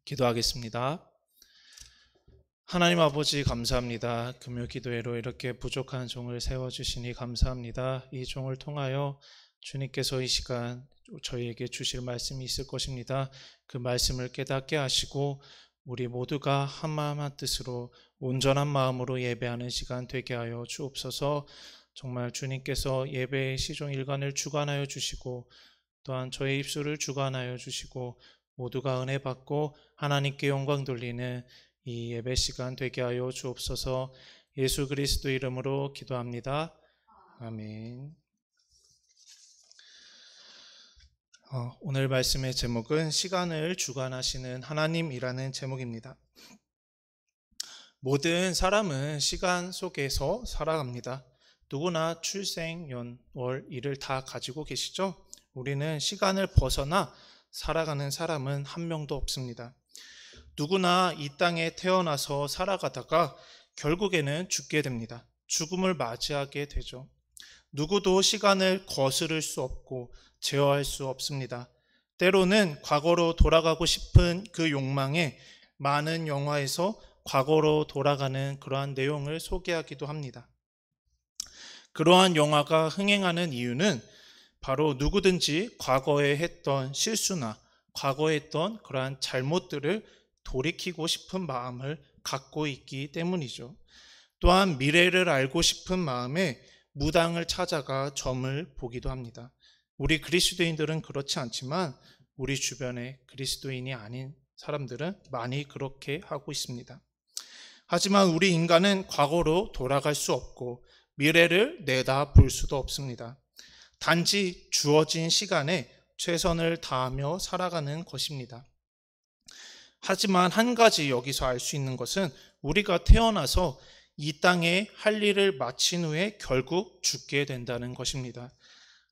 기도하겠습니다. 하나님 아버지 감사합니다. 금요 기도회로 이렇게 부족한 종을 세워주시니 감사합니다. 이 종을 통하여 주님께서 이 시간 저희에게 주실 말씀이 있을 것입니다. 그 말씀을 깨닫게 하시고 우리 모두가 한마음 한뜻으로 온전한 마음으로 예배하는 시간 되게 하여 주옵소서. 정말 주님께서 예배의 시종 일관을 주관하여 주시고 또한 저의 입술을 주관하여 주시고 모두가 은혜 받고 하나님께 영광 돌리는 이 예배 시간 되게 하여 주옵소서. 예수 그리스도 이름으로 기도합니다. 아멘. 오늘 말씀의 제목은 시간을 주관하시는 하나님이라는 제목입니다. 모든 사람은 시간 속에서 살아갑니다. 누구나 출생, 연, 월, 일을 다 가지고 계시죠? 우리는 시간을 벗어나 살아가는 사람은 한 명도 없습니다. 누구나 이 땅에 태어나서 살아가다가 결국에는 죽게 됩니다. 죽음을 맞이하게 되죠. 누구도 시간을 거스를 수 없고 제어할 수 없습니다. 때로는 과거로 돌아가고 싶은 그 욕망에 많은 영화에서 과거로 돌아가는 그러한 내용을 소개하기도 합니다. 그러한 영화가 흥행하는 이유는 바로 누구든지 과거에 했던 실수나 과거에 했던 그러한 잘못들을 돌이키고 싶은 마음을 갖고 있기 때문이죠. 또한 미래를 알고 싶은 마음에 무당을 찾아가 점을 보기도 합니다. 우리 그리스도인들은 그렇지 않지만 우리 주변에 그리스도인이 아닌 사람들은 많이 그렇게 하고 있습니다. 하지만 우리 인간은 과거로 돌아갈 수 없고 미래를 내다볼 수도 없습니다. 단지 주어진 시간에 최선을 다하며 살아가는 것입니다. 하지만 한 가지 여기서 알 수 있는 것은 우리가 태어나서 이 땅에 할 일을 마친 후에 결국 죽게 된다는 것입니다.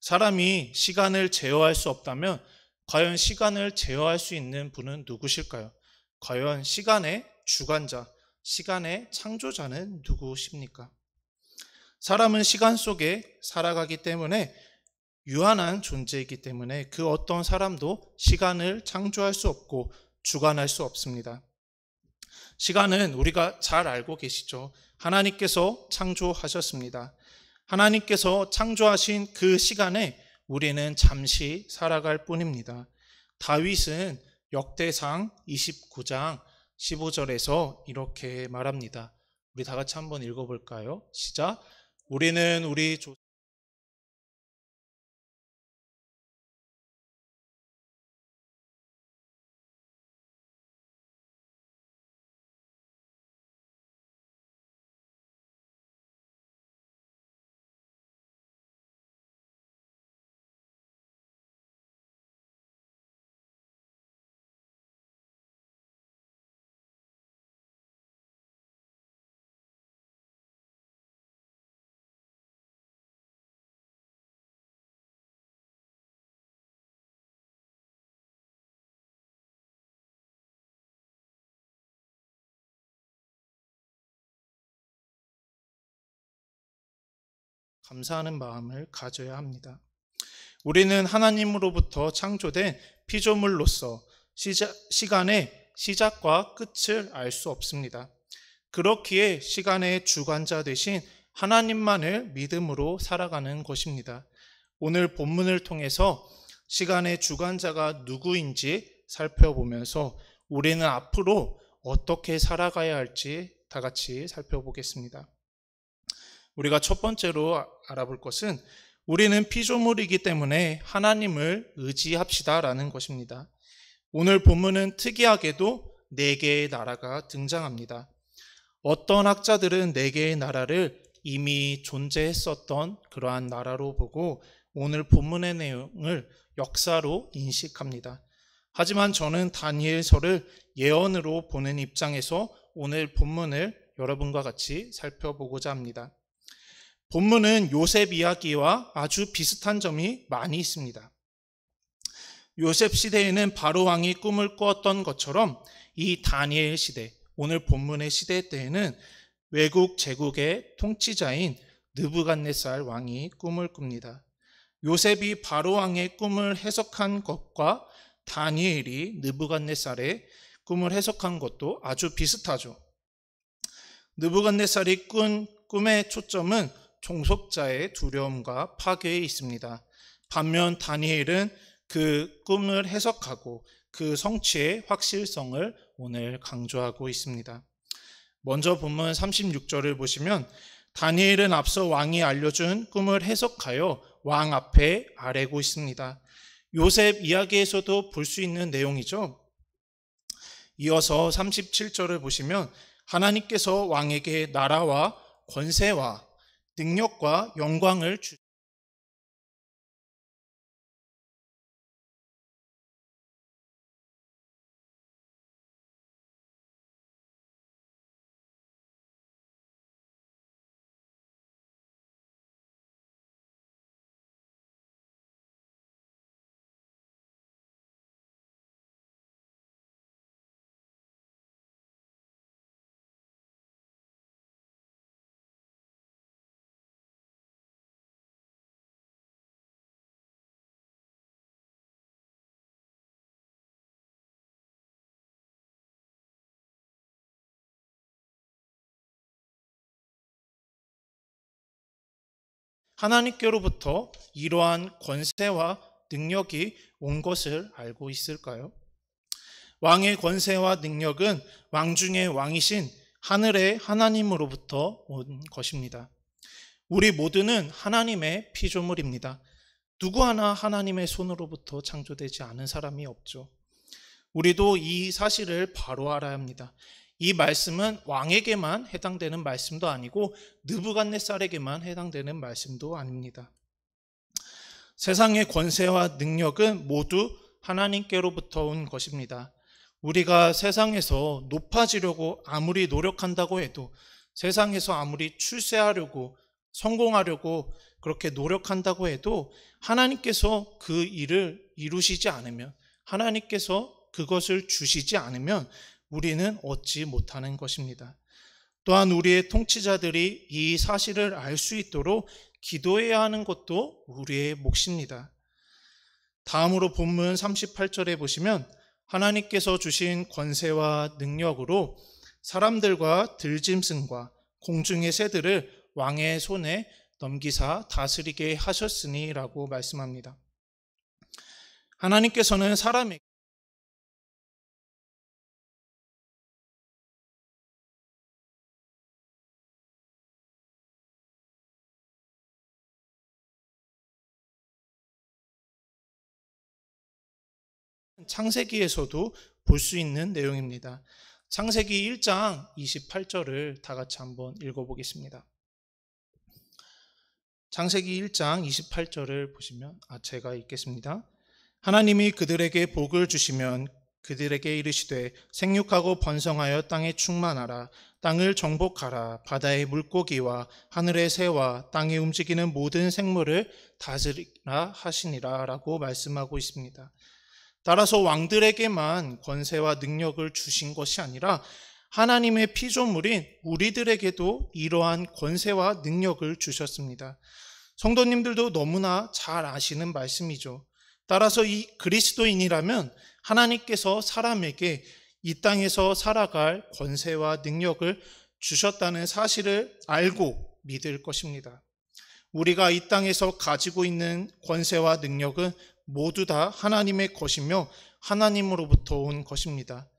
사람이 시간을 제어할 수 없다면 과연 시간을 제어할 수 있는 분은 누구실까요? 과연 시간의 주관자, 시간의 창조자는 누구십니까? 사람은 시간 속에 살아가기 때문에 유한한 존재이기 때문에 그 어떤 사람도 시간을 창조할 수 없고 주관할 수 없습니다. 시간은 우리가 잘 알고 계시죠. 하나님께서 창조하셨습니다. 하나님께서 창조하신 그 시간에 우리는 잠시 살아갈 뿐입니다. 다윗은 역대상 29장 15절에서 이렇게 말합니다. 우리 다 같이 한번 읽어볼까요? 시작. 우리는 우리 감사하는 마음을 가져야 합니다. 우리는 하나님으로부터 창조된 피조물로서 시간의 시작과 끝을 알 수 없습니다. 그렇기에 시간의 주관자 되신 하나님만을 믿음으로 살아가는 것입니다. 오늘 본문을 통해서 시간의 주관자가 누구인지 살펴보면서 우리는 앞으로 어떻게 살아가야 할지 다 같이 살펴보겠습니다. 우리가 첫 번째로 알아볼 것은 우리는 피조물이기 때문에 하나님을 의지합시다라는 것입니다. 오늘 본문은 특이하게도 4개의 나라가 등장합니다. 어떤 학자들은 4개의 나라를 이미 존재했었던 그러한 나라로 보고 오늘 본문의 내용을 역사로 인식합니다. 하지만 저는 다니엘서를 예언으로 보는 입장에서 오늘 본문을 여러분과 같이 살펴보고자 합니다. 본문은 요셉 이야기와 아주 비슷한 점이 많이 있습니다. 요셉 시대에는 바로 왕이 꿈을 꾸었던 것처럼 이 다니엘 시대, 오늘 본문의 시대 때에는 외국 제국의 통치자인 느부갓네살 왕이 꿈을 꿉니다. 요셉이 바로 왕의 꿈을 해석한 것과 다니엘이 느부갓네살의 꿈을 해석한 것도 아주 비슷하죠. 느부갓네살이 꾼 꿈의 초점은 종속자의 두려움과 파괴에 있습니다. 반면 다니엘은 그 꿈을 해석하고 그 성취의 확실성을 오늘 강조하고 있습니다. 먼저 본문 36절을 보시면 다니엘은 앞서 왕이 알려준 꿈을 해석하여 왕 앞에 아뢰고 있습니다. 요셉 이야기에서도 볼 수 있는 내용이죠. 이어서 37절을 보시면 하나님께서 왕에게 나라와 권세와 능력과 영광을 하나님께로부터 이러한 권세와 능력이 온 것을 알고 있을까요? 왕의 권세와 능력은 왕 중의 왕이신 하늘의 하나님으로부터 온 것입니다. 우리 모두는 하나님의 피조물입니다. 누구 하나 하나님의 손으로부터 창조되지 않은 사람이 없죠. 우리도 이 사실을 바로 알아야 합니다. 이 말씀은 왕에게만 해당되는 말씀도 아니고 느부갓네살에게만 해당되는 말씀도 아닙니다. 세상의 권세와 능력은 모두 하나님께로부터 온 것입니다. 우리가 세상에서 높아지려고 아무리 노력한다고 해도, 세상에서 아무리 출세하려고 성공하려고 그렇게 노력한다고 해도 하나님께서 그 일을 이루시지 않으면, 하나님께서 그것을 주시지 않으면 우리는 얻지 못하는 것입니다. 또한 우리의 통치자들이 이 사실을 알 수 있도록 기도해야 하는 것도 우리의 몫입니다. 다음으로 본문 38절에 보시면 하나님께서 주신 권세와 능력으로 사람들과 들짐승과 공중의 새들을 왕의 손에 넘기사 다스리게 하셨으니라고 말씀합니다. 하나님께서는 사람에게 창세기에서도 볼 수 있는 내용입니다. 창세기 1장 28절을 다 같이 한번 읽어보겠습니다. 창세기 1장 28절을 보시면 제가 읽겠습니다. 하나님이 그들에게 복을 주시면 그들에게 이르시되 생육하고 번성하여 땅에 충만하라. 땅을 정복하라. 바다의 물고기와 하늘의 새와 땅에 움직이는 모든 생물을 다스리라 하시니라 라고 말씀하고 있습니다. 따라서 왕들에게만 권세와 능력을 주신 것이 아니라 하나님의 피조물인 우리들에게도 이러한 권세와 능력을 주셨습니다. 성도님들도 너무나 잘 아시는 말씀이죠. 따라서 이 그리스도인이라면 하나님께서 사람에게 이 땅에서 살아갈 권세와 능력을 주셨다는 사실을 알고 믿을 것입니다. 우리가 이 땅에서 가지고 있는 권세와 능력은 모두 다 하나님의 것이며 하나님으로부터 온 것입니다.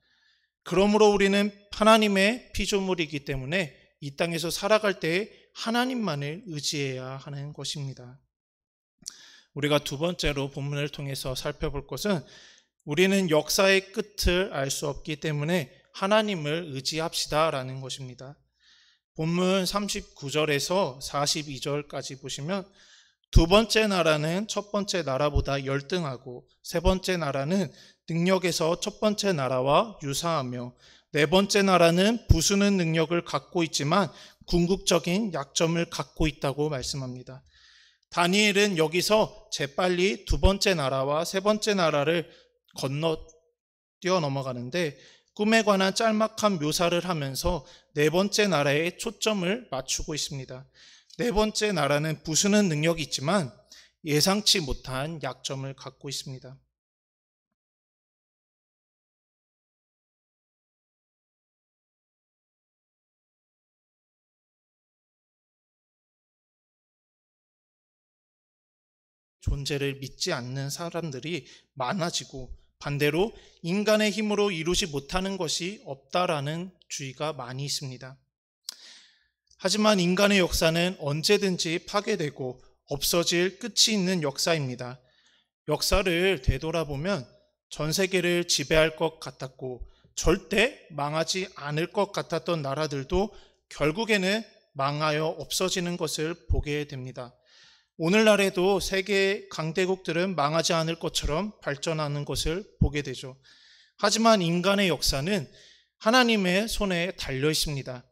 그러므로 우리는 하나님의 피조물이기 때문에 이 땅에서 살아갈 때 하나님만을 의지해야 하는 것입니다. 우리가 두 번째로 본문을 통해서 살펴볼 것은 우리는 역사의 끝을 알 수 없기 때문에 하나님을 의지합시다라는 것입니다. 본문 39절에서 42절까지 보시면 두 번째 나라는 첫 번째 나라보다 열등하고 세 번째 나라는 능력에서 첫 번째 나라와 유사하며 네 번째 나라는 부수는 능력을 갖고 있지만 궁극적인 약점을 갖고 있다고 말씀합니다. 다니엘은 여기서 재빨리 두 번째 나라와 세 번째 나라를 뛰어 넘어가는데 꿈에 관한 짤막한 묘사를 하면서 네 번째 나라에 초점을 맞추고 있습니다. 네 번째 나라는 부수는 능력이 있지만 예상치 못한 약점을 갖고 있습니다. 존재를 믿지 않는 사람들이 많아지고, 반대로 인간의 힘으로 이루지 못하는 것이 없다라는 주의가 많이 있습니다. 하지만 인간의 역사는 언제든지 파괴되고 없어질 끝이 있는 역사입니다. 역사를 되돌아보면 전 세계를 지배할 것 같았고 절대 망하지 않을 것 같았던 나라들도 결국에는 망하여 없어지는 것을 보게 됩니다. 오늘날에도 세계 강대국들은 망하지 않을 것처럼 발전하는 것을 보게 되죠. 하지만 인간의 역사는 하나님의 손에 달려 있습니다.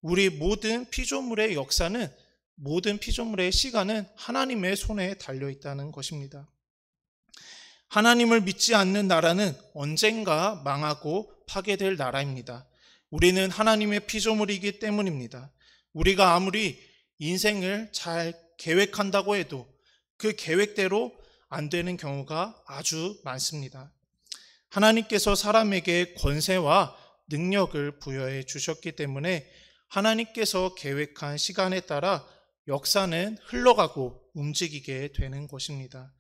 우리 모든 피조물의 역사는, 모든 피조물의 시간은 하나님의 손에 달려 있다는 것입니다. 하나님을 믿지 않는 나라는 언젠가 망하고 파괴될 나라입니다. 우리는 하나님의 피조물이기 때문입니다. 우리가 아무리 인생을 잘 계획한다고 해도 그 계획대로 안 되는 경우가 아주 많습니다. 하나님께서 사람에게 권세와 능력을 부여해 주셨기 때문에 하나님께서 계획한 시간에 따라 역사는 흘러가고 움직이게 되는 것입니다.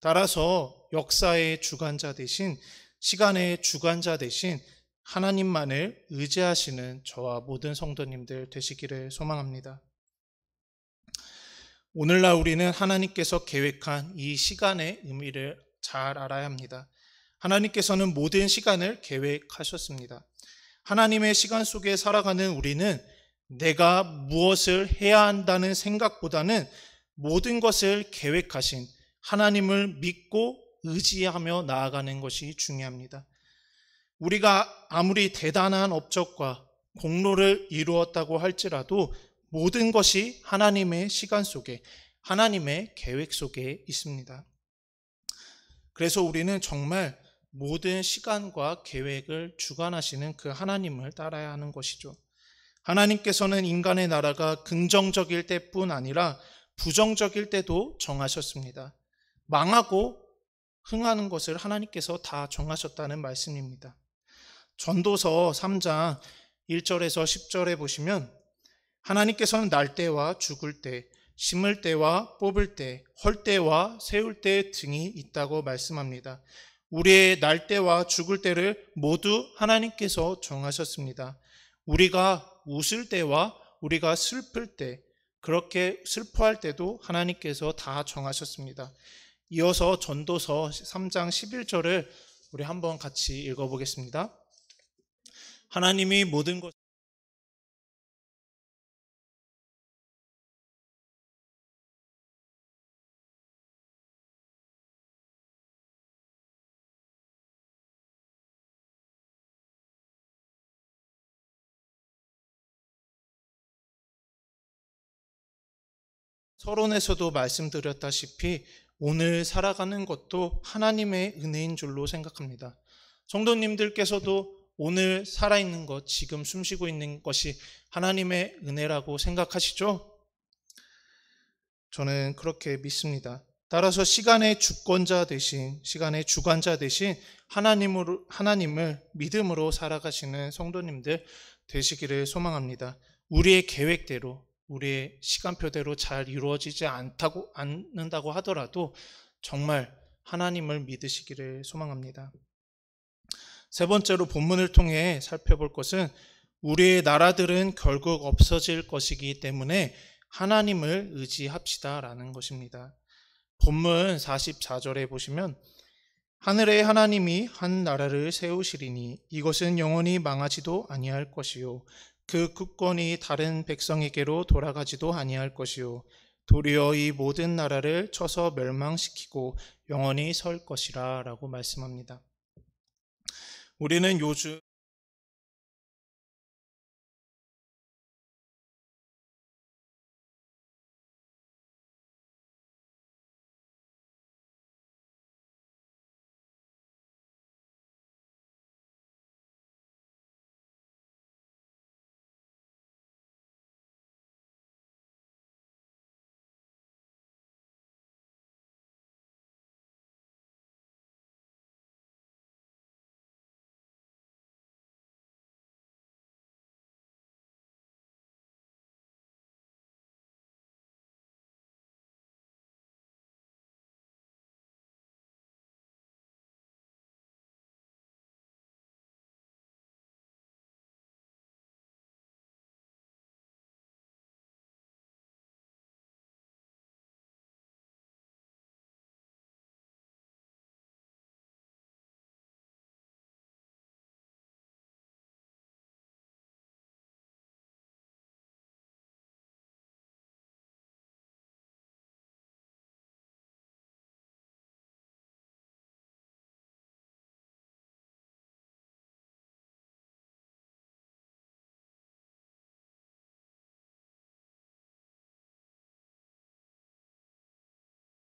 따라서 역사의 주관자 대신, 시간의 주관자 대신 하나님만을 의지하시는 저와 모든 성도님들 되시기를 소망합니다. 오늘날 우리는 하나님께서 계획한 이 시간의 의미를 잘 알아야 합니다. 하나님께서는 모든 시간을 계획하셨습니다. 하나님의 시간 속에 살아가는 우리는 내가 무엇을 해야 한다는 생각보다는 모든 것을 계획하신 하나님을 믿고 의지하며 나아가는 것이 중요합니다. 우리가 아무리 대단한 업적과 공로를 이루었다고 할지라도 모든 것이 하나님의 시간 속에, 하나님의 계획 속에 있습니다. 그래서 우리는 정말 모든 시간과 계획을 주관하시는 그 하나님을 따라야 하는 것이죠. 하나님께서는 인간의 나라가 긍정적일 때뿐 아니라 부정적일 때도 정하셨습니다. 망하고 흥하는 것을 하나님께서 다 정하셨다는 말씀입니다. 전도서 3장 1절에서 10절에 보시면 하나님께서는 날 때와 죽을 때, 심을 때와 뽑을 때, 헐 때와 세울 때 등이 있다고 말씀합니다. 우리의 날 때와 죽을 때를 모두 하나님께서 정하셨습니다. 우리가 웃을 때와 우리가 슬플 때, 그렇게 슬퍼할 때도 하나님께서 다 정하셨습니다. 이어서 전도서 3장 11절을 우리 한번 같이 읽어보겠습니다. 하나님이 모든 것 서론에서도 말씀드렸다시피 오늘 살아가는 것도 하나님의 은혜인 줄로 생각합니다. 성도님들께서도 오늘 살아있는 것, 지금 숨쉬고 있는 것이 하나님의 은혜라고 생각하시죠? 저는 그렇게 믿습니다. 따라서 시간의 주권자 대신, 시간의 주관자 대신 하나님을 믿음으로 살아가시는 성도님들 되시기를 소망합니다. 우리의 계획대로, 우리의 시간표대로 잘 이루어지지 않는다고 하더라도 정말 하나님을 믿으시기를 소망합니다. 세 번째로 본문을 통해 살펴볼 것은 우리의 나라들은 결국 없어질 것이기 때문에 하나님을 의지합시다라는 것입니다. 본문 44절에 보시면 하늘의 하나님이 한 나라를 세우시리니 이것은 영원히 망하지도 아니할 것이요 그 국권이 다른 백성에게로 돌아가지도 아니할 것이요 도리어 이 모든 나라를 쳐서 멸망시키고 영원히 설 것이라 라고 말씀합니다. 우리는 요즘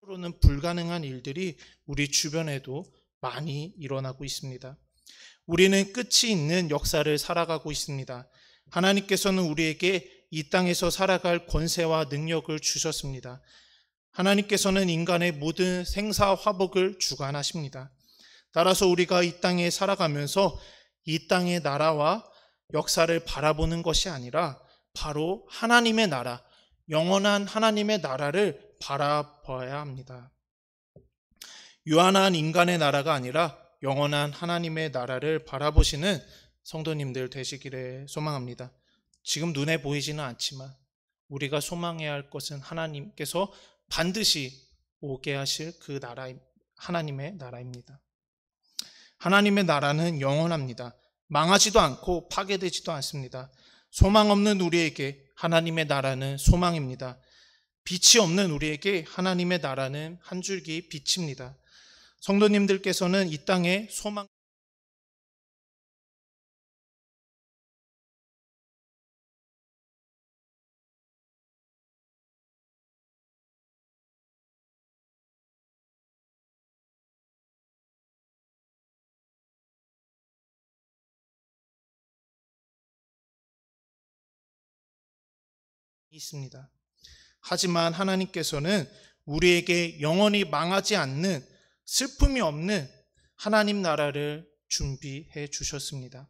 로는 불가능한 일들이 우리 주변에도 많이 일어나고 있습니다. 우리는 끝이 있는 역사를 살아가고 있습니다. 하나님께서는 우리에게 이 땅에서 살아갈 권세와 능력을 주셨습니다. 하나님께서는 인간의 모든 생사화복을 주관하십니다. 따라서 우리가 이 땅에 살아가면서 이 땅의 나라와 역사를 바라보는 것이 아니라 바로 하나님의 나라, 영원한 하나님의 나라를 바라봐야 합니다. 유한한 인간의 나라가 아니라 영원한 하나님의 나라를 바라보시는 성도님들 되시기를 소망합니다. 지금 눈에 보이지는 않지만 우리가 소망해야 할 것은 하나님께서 반드시 오게 하실 그 나라, 하나님의 나라입니다. 하나님의 나라는 영원합니다. 망하지도 않고 파괴되지도 않습니다. 소망 없는 우리에게 하나님의 나라는 소망입니다. 빛이 없는 우리에게 하나님의 나라는 한 줄기 빛입니다. 성도님들께서는 이 땅에 소망 있습니다. 하지만 하나님께서는 우리에게 영원히 망하지 않는 슬픔이 없는 하나님 나라를 준비해 주셨습니다.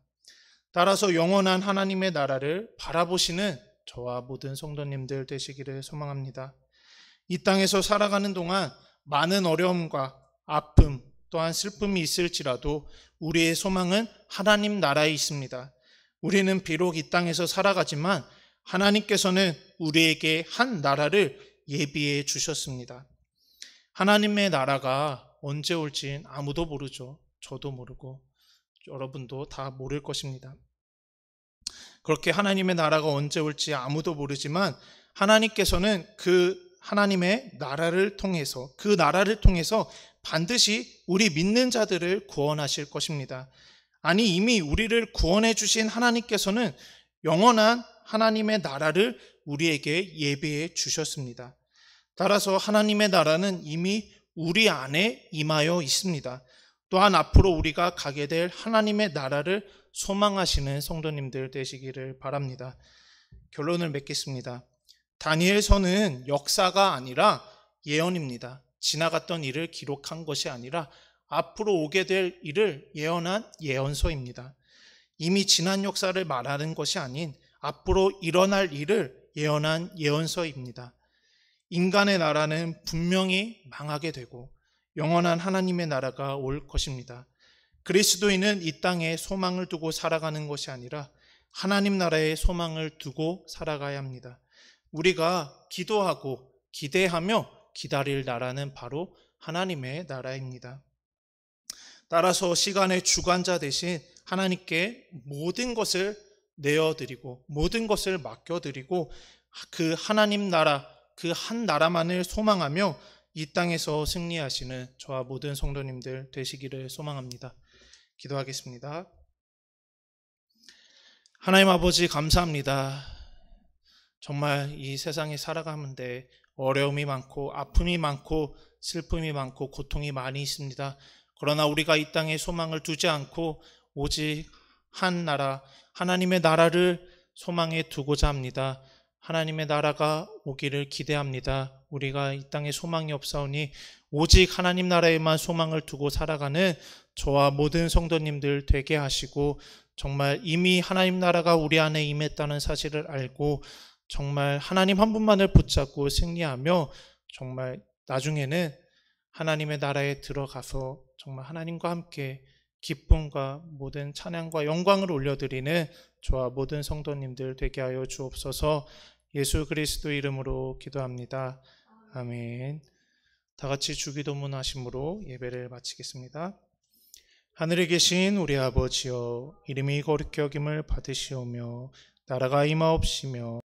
따라서 영원한 하나님의 나라를 바라보시는 저와 모든 성도님들 되시기를 소망합니다. 이 땅에서 살아가는 동안 많은 어려움과 아픔 또한 슬픔이 있을지라도 우리의 소망은 하나님 나라에 있습니다. 우리는 비록 이 땅에서 살아가지만 하나님께서는 우리에게 한 나라를 예비해 주셨습니다. 하나님의 나라가 언제 올진 아무도 모르죠. 저도 모르고 여러분도 다 모를 것입니다. 그렇게 하나님의 나라가 언제 올지 아무도 모르지만 하나님께서는 그 하나님의 나라를 통해서 그 나라를 통해서 반드시 우리 믿는 자들을 구원하실 것입니다. 아니 이미 우리를 구원해 주신 하나님께서는 영원한 하나님의 나라를 우리에게 예비해 주셨습니다. 따라서 하나님의 나라는 이미 우리 안에 임하여 있습니다. 또한 앞으로 우리가 가게 될 하나님의 나라를 소망하시는 성도님들 되시기를 바랍니다. 결론을 맺겠습니다. 다니엘서는 역사가 아니라 예언입니다. 지나갔던 일을 기록한 것이 아니라 앞으로 오게 될 일을 예언한 예언서입니다. 이미 지난 역사를 말하는 것이 아닌 앞으로 일어날 일을 예언한 예언서입니다. 인간의 나라는 분명히 망하게 되고 영원한 하나님의 나라가 올 것입니다. 그리스도인은 이 땅에 소망을 두고 살아가는 것이 아니라 하나님 나라에 소망을 두고 살아가야 합니다. 우리가 기도하고 기대하며 기다릴 나라는 바로 하나님의 나라입니다. 따라서 시간의 주관자 대신 하나님께 모든 것을 내어드리고 모든 것을 맡겨드리고 그 하나님 나라, 그 한 나라만을 소망하며 이 땅에서 승리하시는 저와 모든 성도님들 되시기를 소망합니다. 기도하겠습니다. 하나님 아버지 감사합니다. 정말 이 세상에 살아가는데 어려움이 많고 아픔이 많고 슬픔이 많고 고통이 많이 있습니다. 그러나 우리가 이 땅에 소망을 두지 않고 오직 한 나라, 하나님의 나라를 소망에 두고자 합니다. 하나님의 나라가 오기를 기대합니다. 우리가 이 땅에 소망이 없사오니 오직 하나님 나라에만 소망을 두고 살아가는 저와 모든 성도님들 되게 하시고 정말 이미 하나님 나라가 우리 안에 임했다는 사실을 알고 정말 하나님 한 분만을 붙잡고 승리하며 정말 나중에는 하나님의 나라에 들어가서 정말 하나님과 함께 기쁨과 모든 찬양과 영광을 올려드리는 저와 모든 성도님들 되게 하여 주옵소서. 예수 그리스도 이름으로 기도합니다. 아멘. 다 같이 주기도문 하심으로 예배를 마치겠습니다. 하늘에 계신 우리 아버지여, 이름이 거룩히 여김을 받으시오며 나라가 임하옵시며